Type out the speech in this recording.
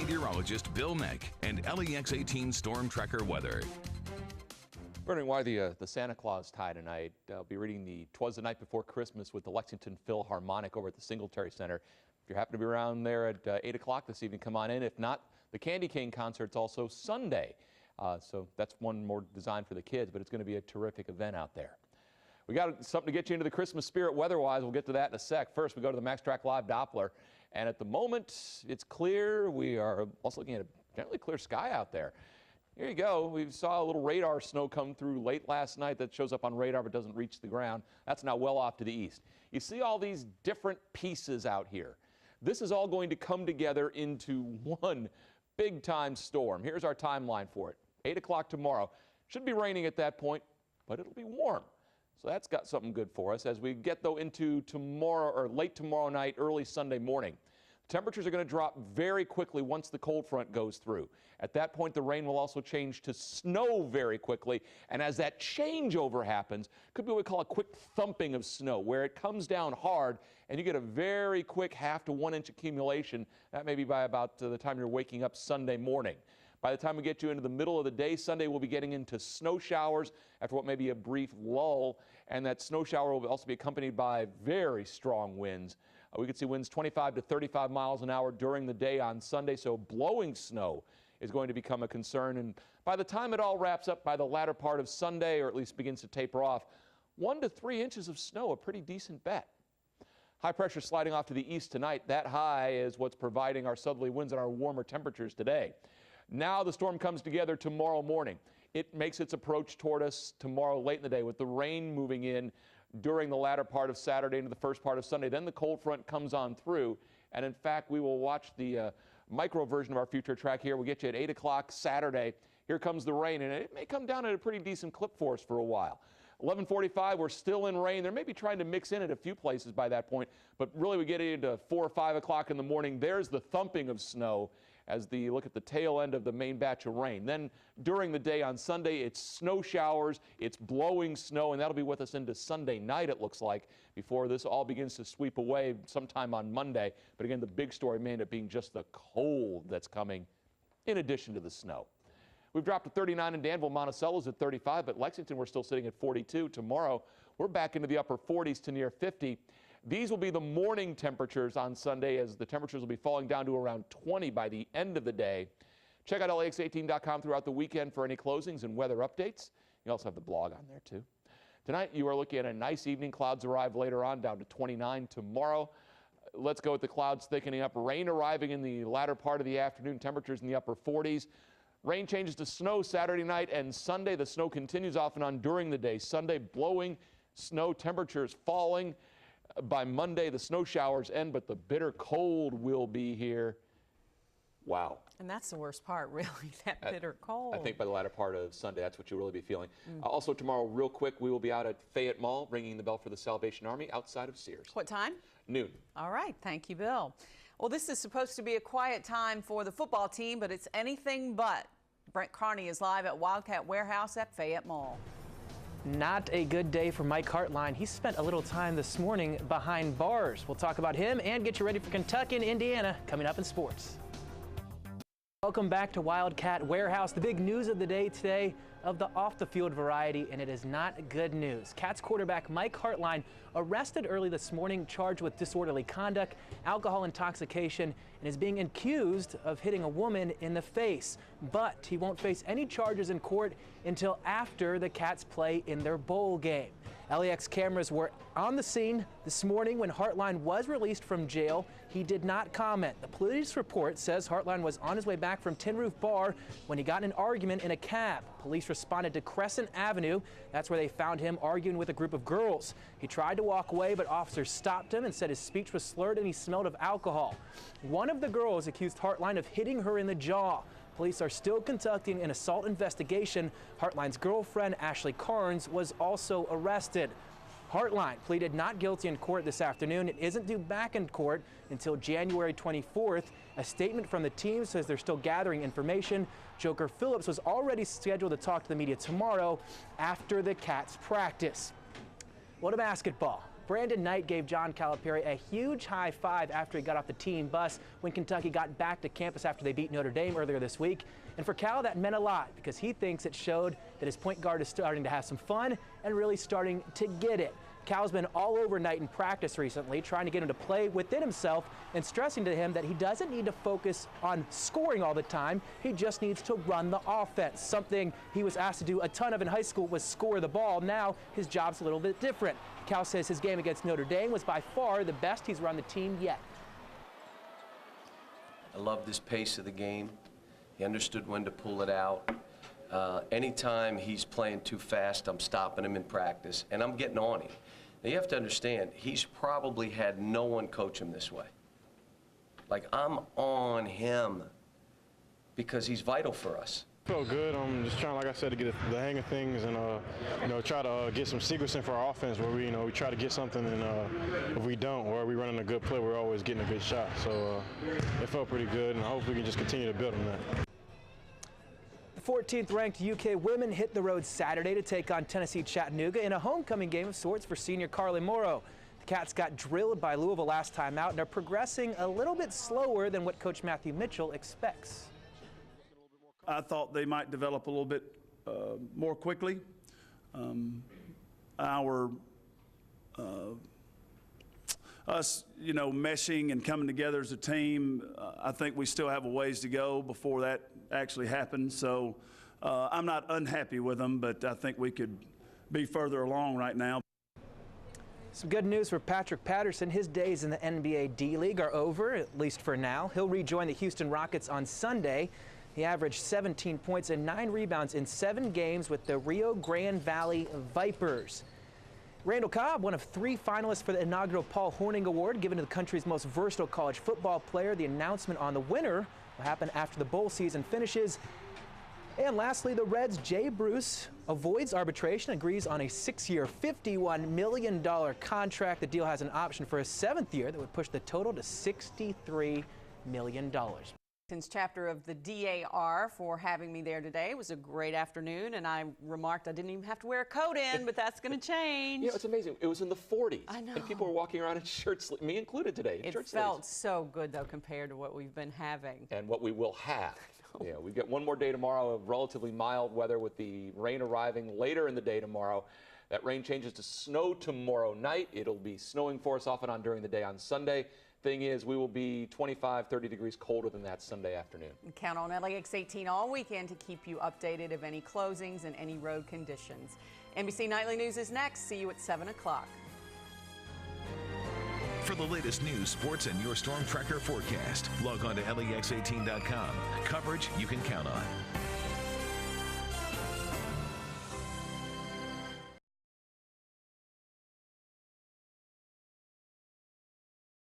meteorologist Bill Meck and LEX-18 Storm Tracker weather. Wondering why the Santa Claus tie tonight. I'll be reading the 'Twas the Night Before Christmas with the Lexington Philharmonic over at the Singletary Center. If you happen to be around there at 8 o'clock this evening, come on in. If not, the Candy Cane concert's also Sunday. So that's one more designed for the kids, but it's going to be a terrific event out there. We got something to get you into the Christmas spirit weather-wise. We'll get to that in a sec. First, we go to the Max Track Live Doppler. And at the moment, it's clear. We are also looking at a generally clear sky out there. Here you go. We saw a little radar snow come through late last night that shows up on radar but doesn't reach the ground. That's now well off to the east. You see all these different pieces out here. This is all going to come together into one big-time storm. Here's our timeline for it. 8 o'clock tomorrow. Should be raining at that point, but it'll be warm. So that's got something good for us as we get, though, into tomorrow or late tomorrow night, early Sunday morning. Temperatures are going to drop very quickly once the cold front goes through. At that point, the rain will also change to snow very quickly. And as that changeover happens, could be what we call a quick thumping of snow, where it comes down hard and you get a very quick 1/2 to 1 inch accumulation. That may be by about the time you're waking up Sunday morning. By the time we get you into the middle of the day, Sunday we'll be getting into snow showers after what may be a brief lull, and that snow shower will also be accompanied by very strong winds. We could see winds 25 to 35 miles an hour during the day on Sunday, so blowing snow is going to become a concern. And by the time it all wraps up by the latter part of Sunday, or at least begins to taper off, 1 to 3 inches of snow, a pretty decent bet. High pressure sliding off to the east tonight. That high is what's providing our southerly winds and our warmer temperatures today. Now the storm comes together tomorrow morning. It makes its approach toward us tomorrow late in the day with the rain moving in during the latter part of Saturday into the first part of Sunday. Then the cold front comes on through. And in fact, we will watch the micro version of our future track here. We'll get you at 8 o'clock Saturday. Here comes the rain, and it may come down at a pretty decent clip for us for a while. 11:45, we're still in rain. They're maybe trying to mix in at a few places by that point, but really we get into 4 or 5 o'clock in the morning. There's the thumping of snow as you look at the tail end of the main batch of rain. Then during the day on Sunday, it's snow showers, it's blowing snow, and that'll be with us into Sunday night, it looks like, before this all begins to sweep away sometime on Monday. But again, the big story may end up being just the cold that's coming in addition to the snow. We've dropped to 39 in Danville. Monticello's at 35, but Lexington, we're still sitting at 42. Tomorrow, we're back into the upper 40s to near 50. These will be the morning temperatures on Sunday, as the temperatures will be falling down to around 20 by the end of the day. Check out LEX18.com throughout the weekend for any closings and weather updates. You also have the blog on there, too. Tonight, you are looking at a nice evening. Clouds arrive later on, down to 29 tomorrow. Let's go with the clouds thickening up. Rain arriving in the latter part of the afternoon. Temperatures in the upper 40s. Rain changes to snow Saturday night and Sunday. The snow continues off and on during the day. Sunday, blowing snow, temperatures falling. By Monday, the snow showers end, but the bitter cold will be here. Wow. And that's the worst part, really, that bitter cold. I think by the latter part of Sunday, that's what you'll really be feeling. Also tomorrow, real quick, we will be out at Fayette Mall, ringing the bell for the Salvation Army outside of Sears. What time? Noon. All right. Thank you, Bill. Well, this is supposed to be a quiet time for the football team, but it's anything but. Brent Carney is live at Wildcat Warehouse at Fayette Mall. Not a good day for Mike Hartline. He spent a little time this morning behind bars. We'll talk about him and get you ready for Kentucky and Indiana coming up in sports. Welcome back to Wildcat Warehouse. The big news of the day today of the off-the-field variety, and it is not good news. Cats quarterback Mike Hartline arrested early this morning, charged with disorderly conduct, alcohol intoxication, and is being accused of hitting a woman in the face. But he won't face any charges in court until after the Cats play in their bowl game. LEX cameras were on the scene this morning when Hartline was released from jail. He did not comment. The police report says Hartline was on his way back from Tin Roof Bar when he got in an argument in a cab. Police responded to Crescent Avenue. That's where they found him arguing with a group of girls. He tried to walk away, but officers stopped him and said his speech was slurred and he smelled of alcohol. One of the girls accused Hartline of hitting her in the jaw. Police are still conducting an assault investigation. Hartline's girlfriend, Ashley Carnes, was also arrested. Hartline pleaded not guilty in court this afternoon. It isn't due back in court until January 24th. A statement from the team says they're still gathering information. Joker Phillips was already scheduled to talk to the media tomorrow after the Cats practice. What a basketball. Brandon Knight gave John Calipari a huge high five after he got off the team bus when Kentucky got back to campus after they beat Notre Dame earlier this week. And for Cal, that meant a lot because he thinks it showed that his point guard is starting to have some fun and really starting to get it. Cal's been all over Knight in practice recently, trying to get him to play within himself and stressing to him that he doesn't need to focus on scoring all the time. He just needs to run the offense. Something he was asked to do a ton of in high school was score the ball. Now his job's a little bit different. Cal says his game against Notre Dame was by far the best he's run the team yet. I love this pace of the game. He understood when to pull it out. Anytime he's playing too fast, I'm stopping him in practice, and I'm getting on him. Now, you have to understand, he's probably had no one coach him this way. Like, I'm on him because he's vital for us. Felt good. I'm just trying, like I said, to get the hang of things and try to get some sequencing for our offense where we try to get something, and if we don't, or we running a good play, we're always getting a good shot. So it felt pretty good, and I hope we can just continue to build on that. The 14th ranked UK women hit the road Saturday to take on Tennessee Chattanooga in a homecoming game of sorts for senior Carly Morrow. The Cats got drilled by Louisville last time out and are progressing a little bit slower than what Coach Matthew Mitchell expects. I thought they might develop a little bit more quickly. Us, meshing and coming together as a team, I think we still have a ways to go before that actually happens. So I'm not unhappy with them, but I think we could be further along right now. Some good news for Patrick Patterson. His days in the NBA D-League are over, at least for now. He'll rejoin the Houston Rockets on Sunday. He averaged 17 points and 9 rebounds in 7 games with the Rio Grande Valley Vipers. Randall Cobb, one of 3 finalists for the inaugural Paul Hornung Award, given to the country's most versatile college football player. The announcement on the winner will happen after the bowl season finishes. And lastly, the Reds' Jay Bruce avoids arbitration, agrees on a 6-year, $51 million contract. The deal has an option for a 7th year that would push the total to $63 million. Chapter of the DAR for having me there today. It was a great afternoon, and I remarked I didn't even have to wear a coat in, but that's going to change. It's amazing. It was in the 40s. I know. And people were walking around in shirt sleeves, me included today. It felt so good, though, compared to what we've been having. And what we will have. Yeah, we've got one more day tomorrow of relatively mild weather with the rain arriving later in the day tomorrow. That rain changes to snow tomorrow night. It'll be snowing for us off and on during the day on Sunday. Thing is, we will be 25, 30 degrees colder than that Sunday afternoon. Count on LEX-18 all weekend to keep you updated of any closings and any road conditions. NBC Nightly News is next. See you at 7 o'clock. For the latest news, sports, and your Storm Tracker forecast, log on to LEX18.com. Coverage you can count on.